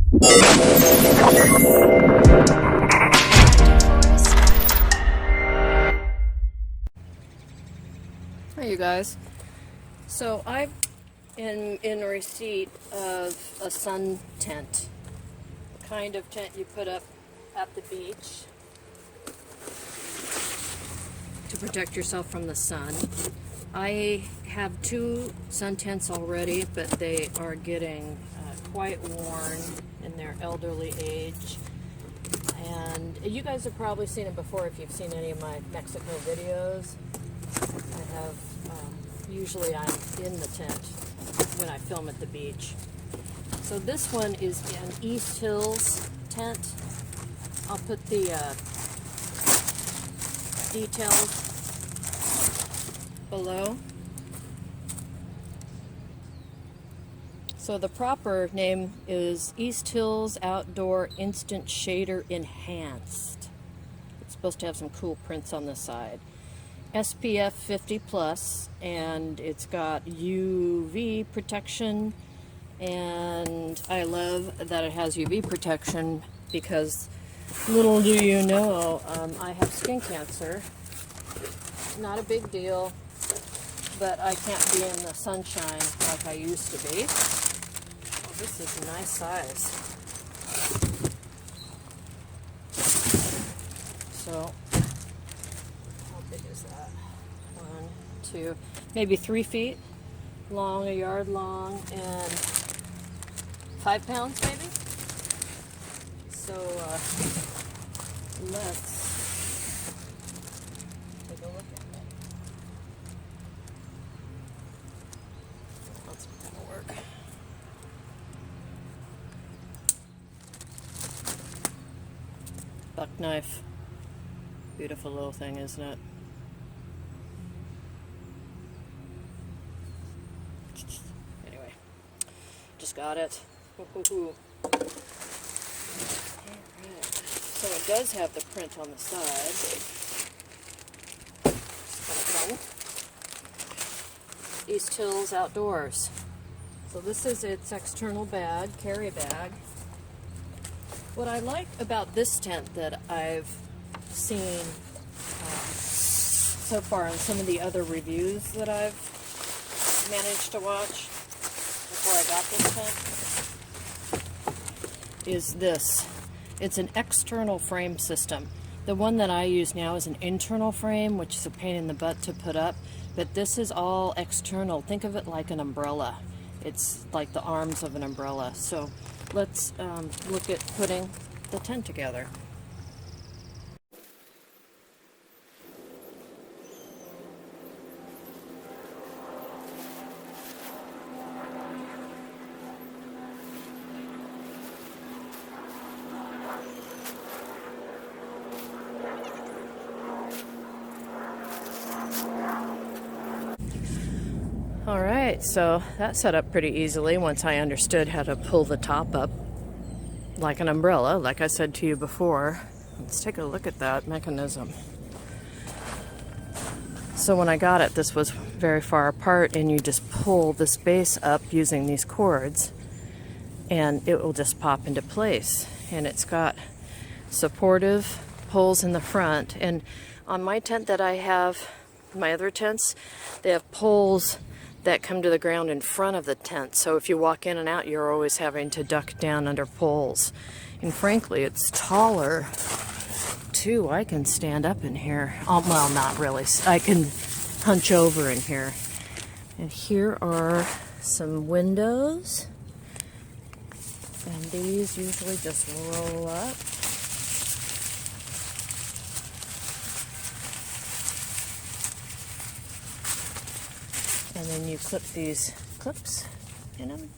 Hi you guys. So I'm in receipt of a sun tent. The kind of tent you put up at the beach to protect yourself from the sun. I have 2 sun tents already, but they are getting quite worn in their elderly age. And you guys have probably seen it before if you've seen any of my Mexico videos. I have, usually I'm in the tent when I film at the beach. So this one is an Easthills tent. I'll put the details below. So the proper name is Easthills Outdoor Instant Shader Enhanced. It's supposed to have some cool prints on the side. SPF 50 plus, and it's got UV protection, and I love that it has UV protection because little do you know, I have skin cancer. Not a big deal, but I can't be in the sunshine like I used to be. Oh, this is a nice size. So, how big is that? 1, 2, maybe 3 feet long, a yard long, and 5 pounds maybe? So, let's take a look at it. That's gonna work. Buck knife. Beautiful little thing, isn't it? Anyway, just got it. Woo-hoo-hoo. Alright, so it does have the print on the side. Easthills Outdoors. So this is its external bag, carry bag. What I like about this tent that I've seen so far in some of the other reviews that I've managed to watch before I got this tent is this. It's an external frame system. The one that I use now is an internal frame, which is a pain in the butt to put up, but this is all external. Think of it like an umbrella. It's like the arms of an umbrella. So let's look at putting the tent together. Alright, so that set up pretty easily once I understood how to pull the top up like an umbrella, like I said to you before. Let's take a look at that mechanism. So when I got it, this was very far apart, and you just pull this base up using these cords, and it will just pop into place. And it's got supportive poles in the front. And on my tent that I have, my other tents, they have poles that come to the ground in front of the tent. So if you walk in and out, you're always having to duck down under poles. And frankly, it's taller too. I can stand up in here. Well, not really. I can hunch over in here. And here are some windows. And these usually just roll up. And then you clip these clips in them.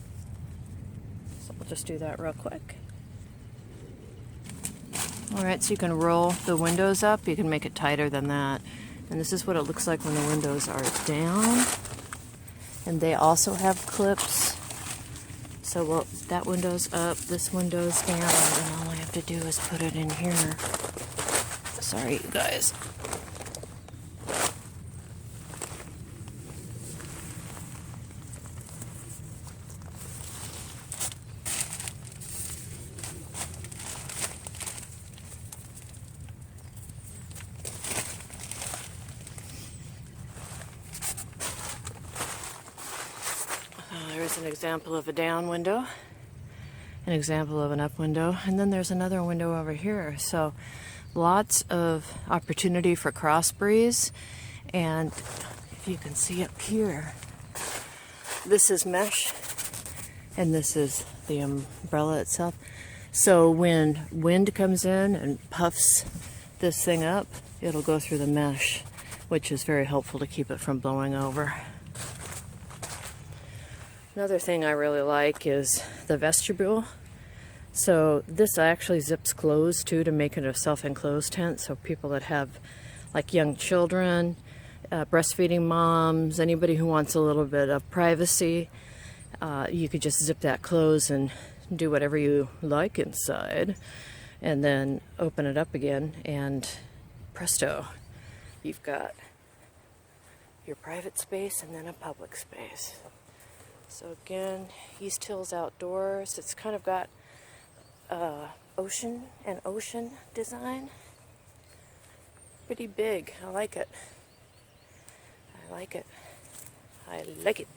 So we'll just do that real quick. Alright, so you can roll the windows up. You can make it tighter than that. And this is what it looks like when the windows are down. And they also have clips. So well, that window's up, this window's down, and all I have to do is put it in here. Sorry, you guys. an example of a down window, an example of an up window, and then there's another window over here. So lots of opportunity for cross breeze. And if you can see up here, this is mesh and this is the umbrella itself. So when wind comes in and puffs this thing up, it'll go through the mesh, which is very helpful to keep it from blowing over. Another thing I really like is the vestibule. So this actually zips closed too to make it a self-enclosed tent. So people that have like young children, breastfeeding moms, anybody who wants a little bit of privacy, you could just zip that closed and do whatever you like inside, and then open it up again, and presto, you've got your private space and then a public space. So again, Easthills Outdoors. It's kind of got ocean design. Pretty big. I like it. I like it. I like it.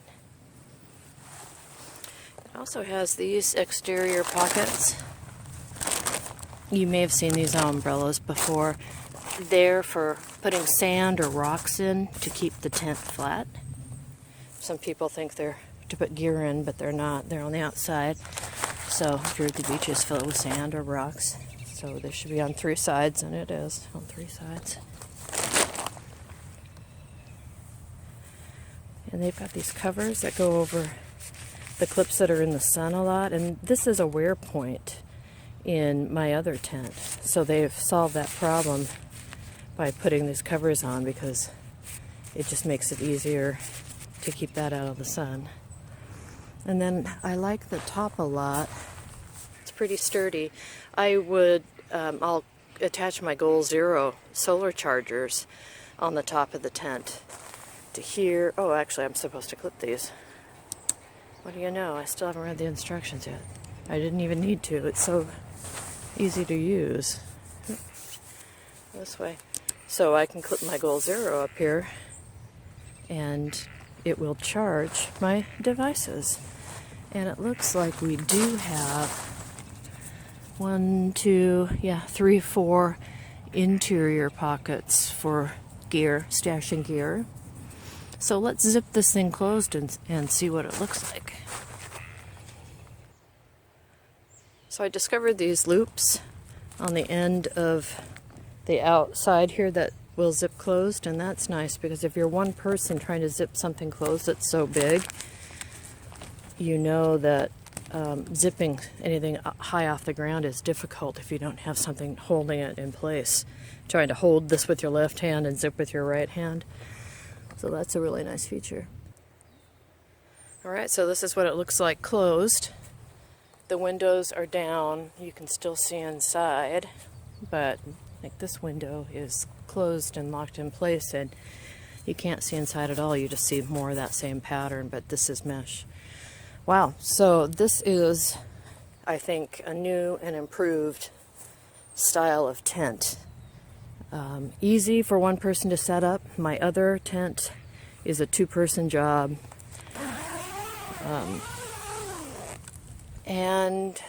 It also has these exterior pockets. You may have seen these umbrellas before. They're for putting sand or rocks in to keep the tent flat. Some people think they're to put gear in, but they're not. They're on the outside. So if you're at the beach, it's filled with sand or rocks. So this should be on 3 sides, and it is on 3 sides. And they've got these covers that go over the clips that are in the sun a lot. And this is a wear point in my other tent. So they've solved that problem by putting these covers on, because it just makes it easier to keep that out of the sun. And then I like the top a lot. It's pretty sturdy. I'll attach my Goal Zero solar chargers on the top of the tent to here. Oh, actually, I'm supposed to clip these. What do you know? I still haven't read the instructions yet. I didn't even need to. It's so easy to use. This way. So I can clip my Goal Zero up here, and it will charge my devices. And it looks like we do have 3, 4 interior pockets for gear, stashing gear. So let's zip this thing closed and see what it looks like. So I discovered these loops on the end of the outside here that will zip closed, and that's nice because if you're one person trying to zip something closed that's so big, you know that zipping anything high off the ground is difficult if you don't have something holding it in place. Trying to hold this with your left hand and zip with your right hand. So that's a really nice feature. Alright, so this is what it looks like closed. The windows are down. You can still see inside, but like this window is closed and locked in place, and you can't see inside at all. You just see more of that same pattern, but this is mesh. Wow, so this is, I think, a new and improved style of tent. Easy for one person to set up. My other tent is a 2-person job. And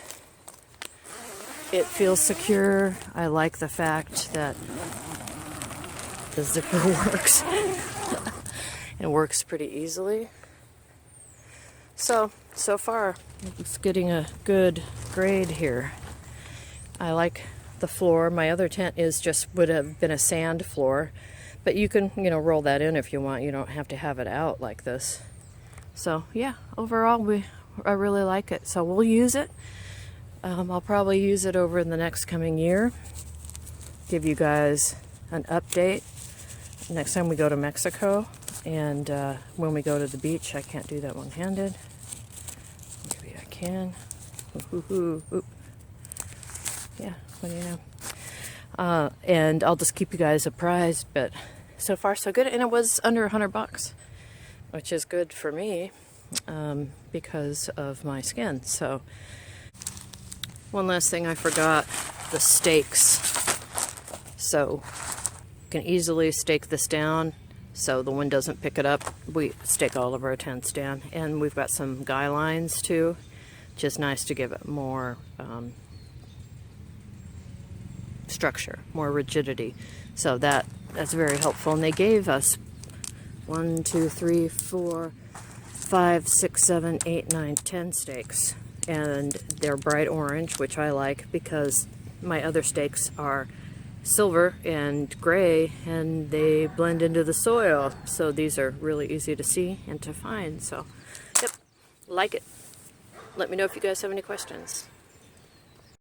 it feels secure. I like the fact that the zipper works. It works pretty easily. So far, it's getting a good grade here. I like the floor. My other tent would have been a sand floor, but you can, roll that in if you want. You don't have to have it out like this. So yeah, overall, I really like it. So we'll use it. I'll probably use it over the next coming year. Give you guys an update next time we go to Mexico, and when we go to the beach. I can't do that one-handed. Maybe I can. Yeah, what do you know? And I'll just keep you guys apprised, but so far so good. And it was under $100, which is good for me because of my skin. So one last thing I forgot, the stakes. So you can easily stake this down so the wind doesn't pick it up. We stake all of our tents down, and we've got some guy lines too, which is nice to give it more structure, more rigidity. So that's very helpful. And they gave us 1, 2, 3, 4, 5, 6, 7, 8, 9, 10 stakes, and they're bright orange, which I like because my other stakes are silver and gray, and they blend into the soil. So these are really easy to see and to find. So, yep, like it. Let me know if you guys have any questions.